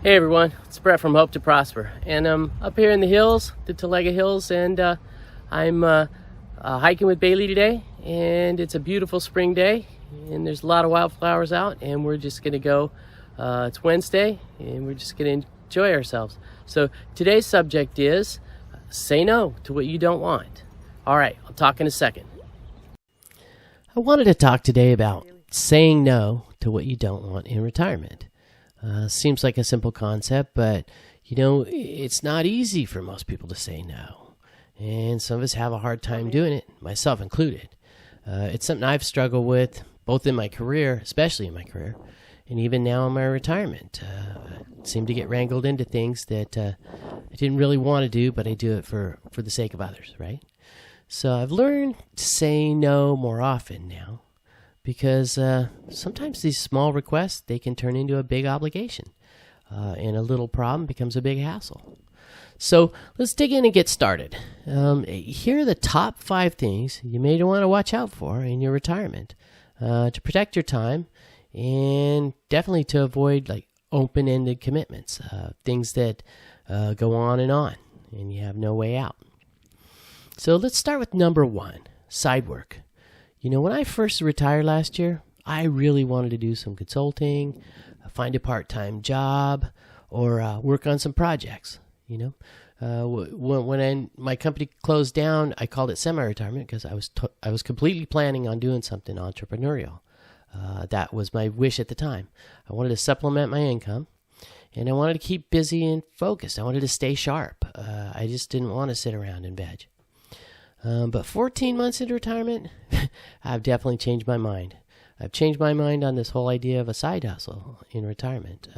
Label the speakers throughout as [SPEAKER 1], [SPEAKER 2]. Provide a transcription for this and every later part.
[SPEAKER 1] Hey everyone, it's Brett from Hope to Prosper, and I'm up here in the hills, the Talega Hills, and I'm hiking with Bailey today, and it's a beautiful spring day, and there's a lot of wildflowers out, and we're just gonna go, it's Wednesday, and we're just gonna enjoy ourselves. So today's subject is, say no to what you don't want. All right, I'll talk in a second. I wanted to talk today about saying no to what you don't want in retirement. Seems like a simple concept, but it's not easy for most people to say no. And some of us have a hard time doing it, myself included. It's something I've struggled with, both in my career, especially in my career, and even now in my retirement. I seem to get wrangled into things that I didn't really want to do, but I do it for the sake of others, right? So I've learned to say no more often now, because sometimes these small requests, they can turn into a big obligation, and a little problem becomes a big hassle. So let's dig in and get started. Here are the top 5 things you may want to watch out for in your retirement to protect your time, and definitely to avoid like open-ended commitments, things that go on, and you have no way out. So let's start with number 1, side work. When I first retired last year, I really wanted to do some consulting, find a part-time job, or work on some projects. When my company closed down, I called it semi-retirement because I was completely planning on doing something entrepreneurial. That was my wish at the time. I wanted to supplement my income, and I wanted to keep busy and focused. I wanted to stay sharp. I just didn't want to sit around and veg. But 14 months into retirement, I've definitely changed my mind. I've changed my mind on this whole idea of a side hustle in retirement.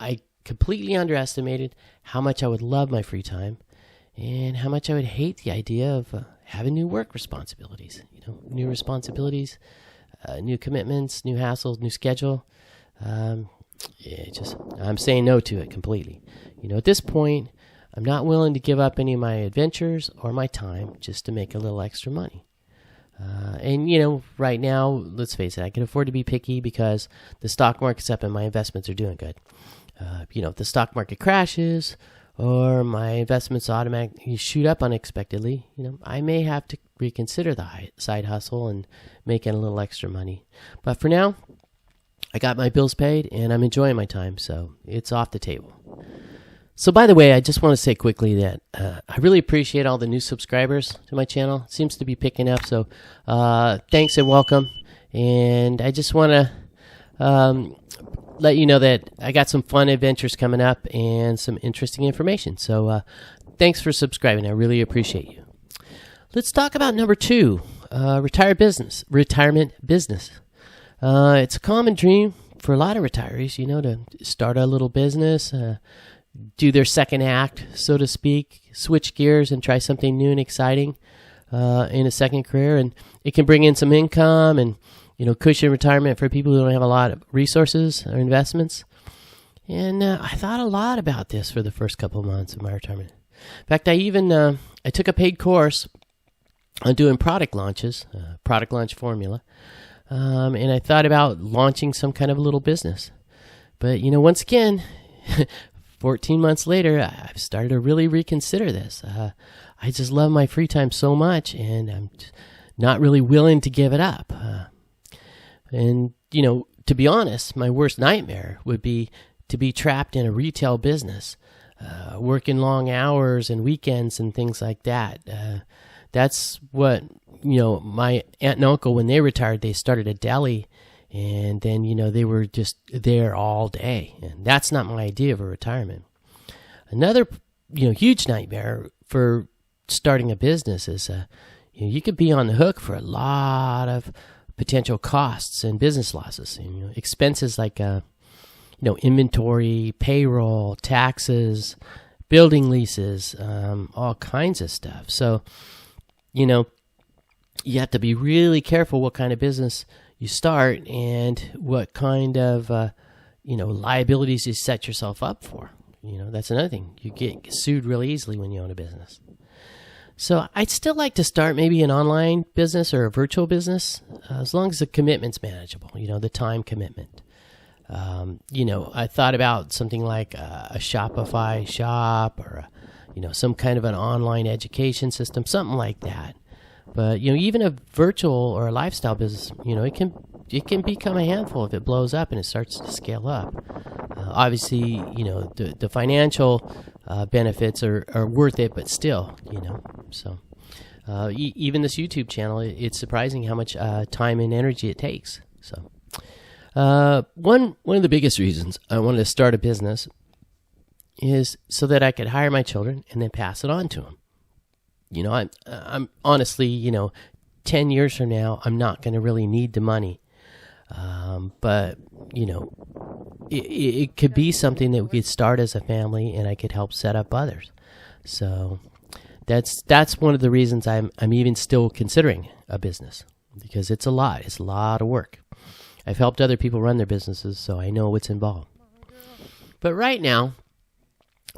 [SPEAKER 1] I completely underestimated how much I would love my free time and how much I would hate the idea of having new work responsibilities. New responsibilities, new commitments, new hassles, new schedule. I'm saying no to it completely. At this point, I'm not willing to give up any of my adventures or my time just to make a little extra money. Right now, let's face it, I can afford to be picky because the stock market's up and my investments are doing good. If the stock market crashes or my investments automatically shoot up unexpectedly, I may have to reconsider the side hustle and making a little extra money. But for now, I got my bills paid and I'm enjoying my time, so it's off the table. So by the way, I just want to say quickly that I really appreciate all the new subscribers to my channel. It seems to be picking up, so thanks and welcome. And I just want to let you know that I got some fun adventures coming up and some interesting information. So thanks for subscribing. I really appreciate you. Let's talk about number 2, retirement business. It's a common dream for a lot of retirees, to start a little business, do their second act, so to speak, switch gears and try something new and exciting in a second career. And it can bring in some income and, cushion retirement for people who don't have a lot of resources or investments. And I thought a lot about this for the first couple of months of my retirement. In fact, I took a paid course on doing product launches, product launch formula. And I thought about launching some kind of a little business. But, once again, 14 months later, I've started to really reconsider this. I just love my free time so much, and I'm not really willing to give it up. To be honest, my worst nightmare would be to be trapped in a retail business, working long hours and weekends and things like that. That's what, my aunt and uncle, when they retired, they started a deli. And then, they were just there all day. And that's not my idea of a retirement. Another, huge nightmare for starting a business is, you could be on the hook for a lot of potential costs and business losses. Expenses like, inventory, payroll, taxes, building leases, all kinds of stuff. So, you have to be really careful what kind of business you start and what kind of liabilities you set yourself up for. That's another thing. You get sued really easily when you own a business. So I'd still like to start maybe an online business or a virtual business, as long as the commitment's manageable, the time commitment. I thought about something like a Shopify shop or some kind of an online education system, something like that. But even a virtual or a lifestyle business, it can become a handful if it blows up and it starts to scale up. Obviously, the financial benefits are worth it, but still, So even this YouTube channel, it's surprising how much time and energy it takes. So. One of the biggest reasons I wanted to start a business is so that I could hire my children and then pass it on to them. I'm honestly, 10 years from now, I'm not going to really need the money. But it could be something that we could start as a family and I could help set up others. So that's one of the reasons I'm even still considering a business, because it's a lot of work. I've helped other people run their businesses, so I know what's involved. But right now,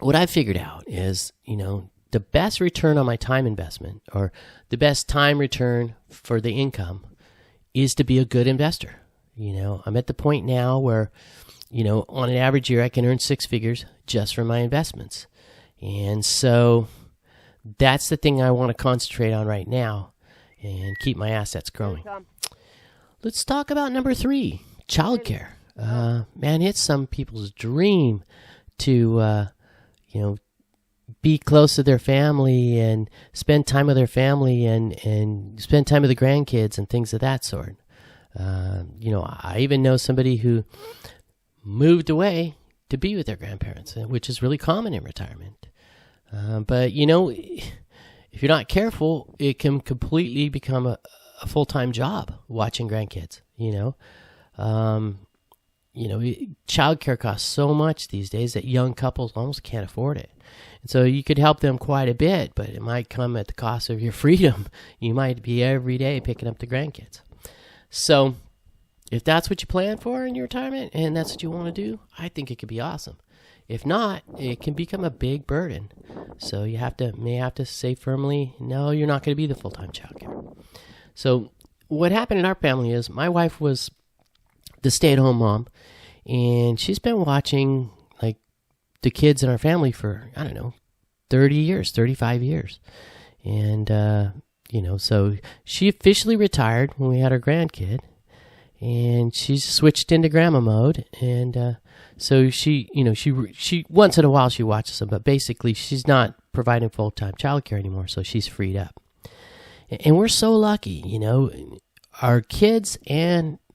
[SPEAKER 1] what I've figured out is, the best return on my time investment, or the best time return for the income, is to be a good investor. I'm at the point now where, on an average year, I can earn 6 figures just from my investments. And so that's the thing I want to concentrate on right now and keep my assets growing. Let's talk about number 3, childcare. Man, it's some people's dream to, be close to their family and spend time with their family and spend time with the grandkids and things of that sort. I even know somebody who moved away to be with their grandparents, which is really common in retirement. But, if you're not careful, it can completely become a full-time job watching grandkids. Childcare costs so much these days that young couples almost can't afford it. And so you could help them quite a bit, but it might come at the cost of your freedom. You might be every day picking up the grandkids. So if that's what you plan for in your retirement and that's what you want to do, I think it could be awesome. If not, it can become a big burden. So you may have to say firmly, no, you're not going to be the full-time childcare. So what happened in our family is my wife was the stay-at-home mom, and she's been watching the kids in our family for, 30 years, 35 years. And, so she officially retired when we had our grandkid, and she's switched into grandma mode. And so she once in a while she watches them, but basically she's not providing full-time childcare anymore, so she's freed up. And we're so lucky, our kids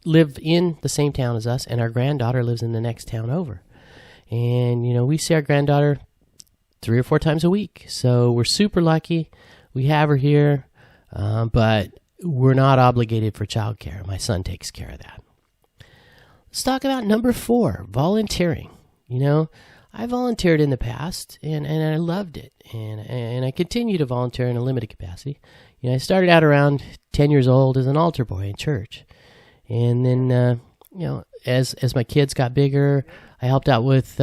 [SPEAKER 1] live in the same town as us, and our granddaughter lives in the next town over. And, we see our granddaughter 3 or 4 times a week. So we're super lucky. We have her here, but we're not obligated for childcare. My son takes care of that. Let's talk about number 4, volunteering. I volunteered in the past, and I loved it. And I continue to volunteer in a limited capacity. I started out around 10 years old as an altar boy in church. And then, as my kids got bigger, I helped out with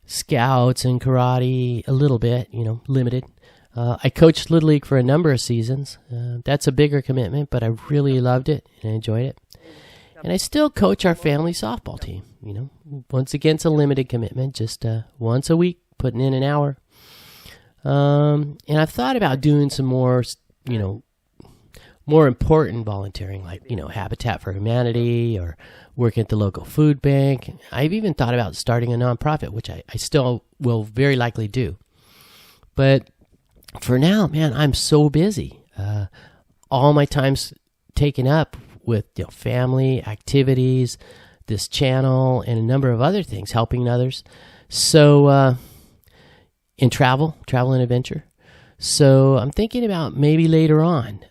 [SPEAKER 1] scouts and karate a little bit, limited. I coached Little League for a number of seasons. That's a bigger commitment, but I really loved it and I enjoyed it. And I still coach our family softball team, Once again, it's a limited commitment, just once a week, putting in an hour. And I've thought about doing some more, more important volunteering, like, Habitat for Humanity or working at the local food bank. I've even thought about starting a nonprofit, which I still will very likely do. But for now, man, I'm so busy. All my time's taken up with family, activities, this channel, and a number of other things, helping others. So, in travel and adventure. So I'm thinking about maybe later on,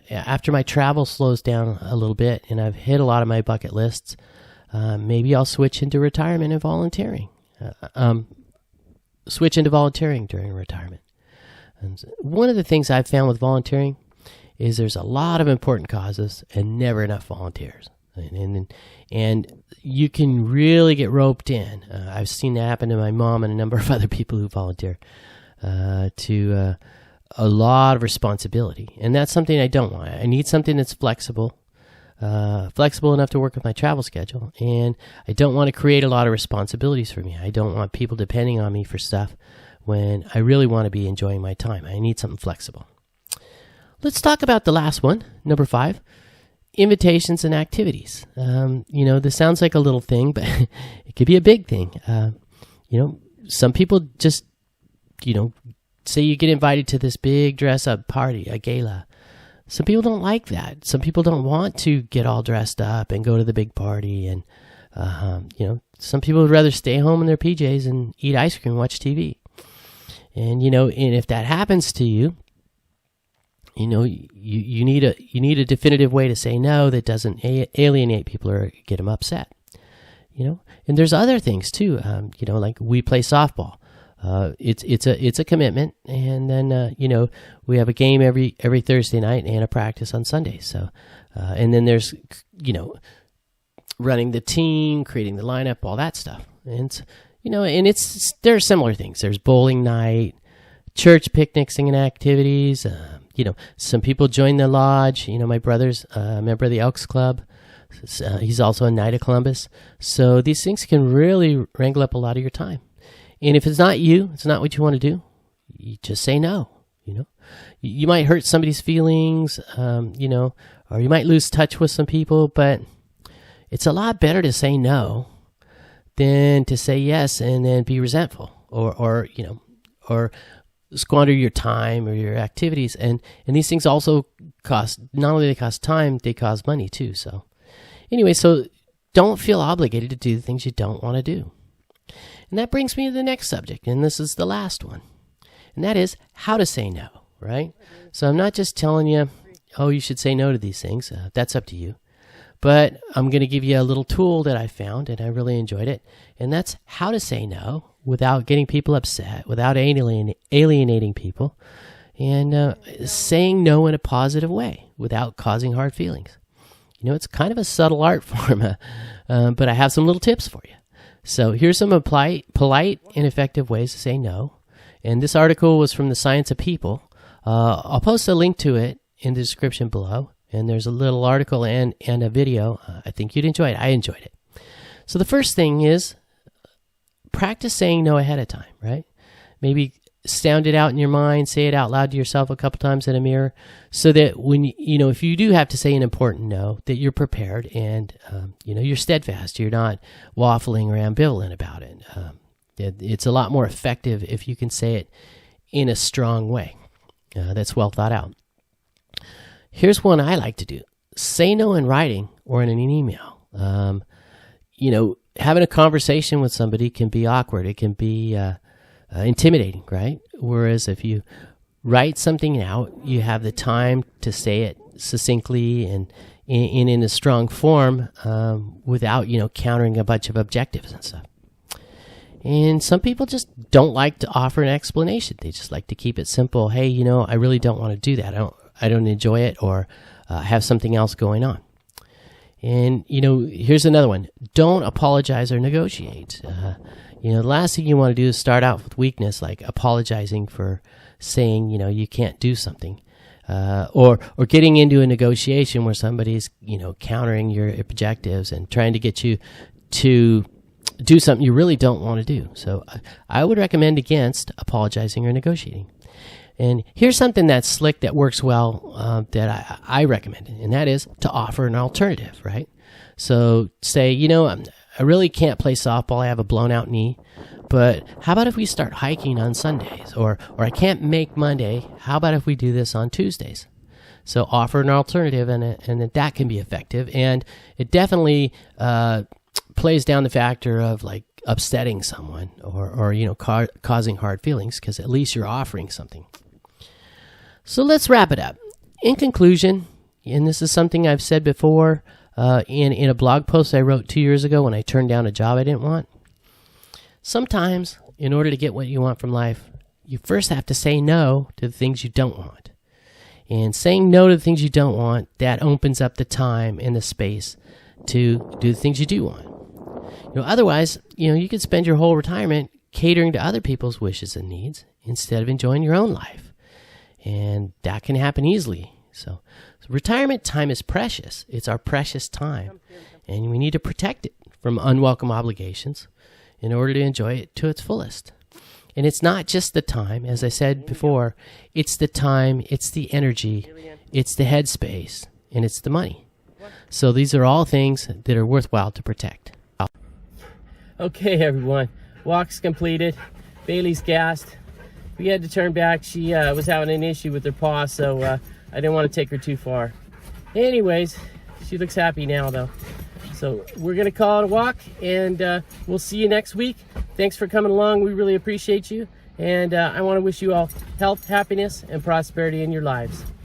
[SPEAKER 1] after my travel slows down a little bit and I've hit a lot of my bucket lists, maybe I'll switch into retirement and volunteering. Switch into volunteering during retirement. And one of the things I've found with volunteering is there's a lot of important causes and never enough volunteers. And you can really get roped in. I've seen that happen to my mom and a number of other people who volunteer to a lot of responsibility. And that's something I don't want. I need something that's flexible, flexible enough to work with my travel schedule, and I don't want to create a lot of responsibilities for me. I don't want people depending on me for stuff when I really want to be enjoying my time. I need something flexible. Let's talk about the last one, number 5, invitations and activities. This sounds like a little thing, but it could be a big thing. Some people just, say you get invited to this big dress-up party, a gala. Some people don't like that. Some people don't want to get all dressed up and go to the big party. And, some people would rather stay home in their PJs and eat ice cream and watch TV. And, and if that happens to you, you need a definitive way to say no that doesn't alienate people or get them upset. And there's other things too. Like we play softball. It's a commitment, and then we have a game every Thursday night and a practice on Sundays. So, and then there's running the team, creating the lineup, all that stuff. And there are similar things. There's bowling night, church picnics and activities. Some people join the lodge. My brother's a member of the Elks Club. He's also a Knight of Columbus. So these things can really wrangle up a lot of your time. And if it's not you, it's not what you want to do, you just say no. You might hurt somebody's feelings, or you might lose touch with some people, but it's a lot better to say no than to say yes and then be resentful or squander your time or your activities. And these things also cost, not only they cost time, they cost money too. So anyway, so don't feel obligated to do the things you don't want to do. And that brings me to the next subject, and this is the last one. And that is how to say no, right? So I'm not just telling you, you should say no to these things. That's up to you. But I'm going to give you a little tool that I found, and I really enjoyed it. And that's how to say no without getting people upset, without alienating people, and saying no in a positive way without causing hard feelings. It's kind of a subtle art form, but I have some little tips for you. So here's some polite and effective ways to say no. And this article was from the Science of People. I'll post a link to it in the description below. And there's a little article and a video. I think you'd enjoy it. I enjoyed it. So the first thing is practice saying no ahead of time, right? Maybe sound it out in your mind, say it out loud to yourself a couple times in a mirror, so that when if you do have to say an important no, that you're prepared and you're steadfast. You're not waffling or ambivalent about it. It's a lot more effective if you can say it in a strong way that's well thought out. Here's one I like to do: say no in writing or in an email. Having a conversation with somebody can be awkward. It can be intimidating, right? Whereas if you write something out, you have the time to say it succinctly and in a strong form without, countering a bunch of objectives and stuff. And some people just don't like to offer an explanation. They just like to keep it simple. Hey, I really don't want to do that. I don't enjoy it, or have something else going on. And, here's another one. Don't apologize or negotiate. The last thing you want to do is start out with weakness, like apologizing for saying, you can't do something. Or getting into a negotiation where somebody's, countering your objectives and trying to get you to do something you really don't want to do. So I would recommend against apologizing or negotiating. And here's something that's slick that works well that I recommend, and that is to offer an alternative, right? So say, I really can't play softball. I have a blown out knee, but how about if we start hiking on Sundays? Or I can't make Monday. How about if we do this on Tuesdays? So offer an alternative, and that can be effective. And it definitely plays down the factor of like upsetting someone or causing hard feelings, because at least you're offering something. So let's wrap it up. In conclusion, and this is something I've said before in a blog post I wrote 2 years ago when I turned down a job I didn't want. Sometimes, in order to get what you want from life, you first have to say no to the things you don't want. And saying no to the things you don't want, that opens up the time and the space to do the things you do want. Otherwise, you could spend your whole retirement catering to other people's wishes and needs instead of enjoying your own life. And that can happen easily So retirement time is precious. It's our precious time, and we need to protect it from unwelcome obligations in order to enjoy it to its fullest. And it's not just the time, as I said before, it's the time, it's the energy, it's the headspace, and it's the money. So these are all things that are worthwhile to protect. Okay, everyone, walk's completed. Bailey's gassed. We had to turn back. She was having an issue with her paw, so I didn't want to take her too far. Anyways, she looks happy now, though. So we're going to call it a walk, and we'll see you next week. Thanks for coming along. We really appreciate you. And I want to wish you all health, happiness, and prosperity in your lives.